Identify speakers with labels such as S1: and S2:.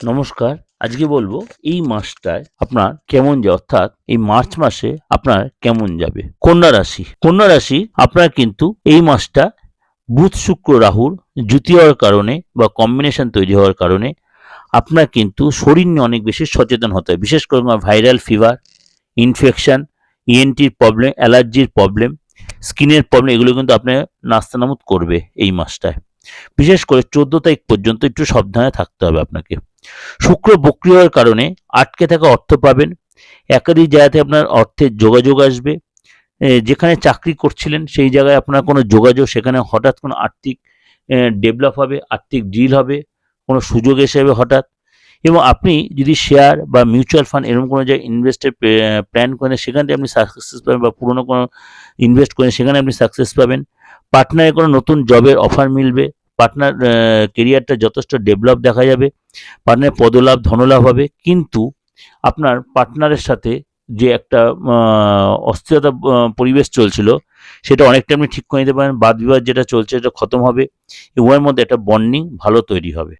S1: নমস্কার। আজকে বলবো এই মাসটায় আপনার কেমন যায়, অর্থাৎ এই মার্চ মাসে আপনার কেমন যাবে। কন্যা রাশি, কন্যা রাশি আপনার কিন্তু এই মাসটা বুধ শুক্র রাহুর যুতি হওয়ার কারণে বা কম্বিনেশন তৈরি হওয়ার কারণে আপনার কিন্তু শরীর নিয়ে অনেক বেশি সচেতন হতে হয়। বিশেষ করে ভাইরাল ফিভার, ইনফেকশন, ইএনটির প্রবলেম, অ্যালার্জির প্রবলেম, স্কিনের প্রবলেম, এগুলো কিন্তু আপনার নাস্তানাবুদ করবে এই মাসটায়। বিশেষ করে 14 তারিখ পর্যন্ত একটু সাবধানে থাকতে হবে আপনাকে। শুক্র বক্রী হওয়ার কারণে আটকে থাকা অর্থ পাবেন। একাধিক জায়গাতে আপনার অর্থের যোগাযোগ আসবে। যেখানে চাকরি করছিলেন সেই জায়গায় আপনার কোনো যোগাযোগ, সেখানে হঠাৎ কোনো আর্থিক ডেভেলপ হবে, আর্থিক ডিল হবে, কোনো সুযোগ এসে যাবে হঠাৎ। এবং আপনি যদি শেয়ার বা মিউচুয়াল ফান্ড এরকম কোনো জায়গায় ইনভেস্টের প্ল্যান করেন, সেখান থেকে আপনি সাকসেস পাবেন, বা পুরনো কোনো ইনভেস্ট করেন সেখানে আপনি সাকসেস পাবেন। পার্টনারের কোনো নতুন জবের অফার মিলবে। পার্টনার কেরিয়ারটা যথেষ্ট ডেভেলপ দেখা যাবে। পার্টনারের পদলাভ, ধনলাভ হবে। কিন্তু আপনার পার্টনারের সাথে যে একটা অস্থিরতা পরিবেশ চলছিল, সেটা অনেকটা আপনি ঠিক করে নিতে পারেন। বাদ বিবাদ যেটা চলছে সেটা খতম হবে। উভয়ের মধ্যে একটা বন্ডিং ভালো তৈরি হবে।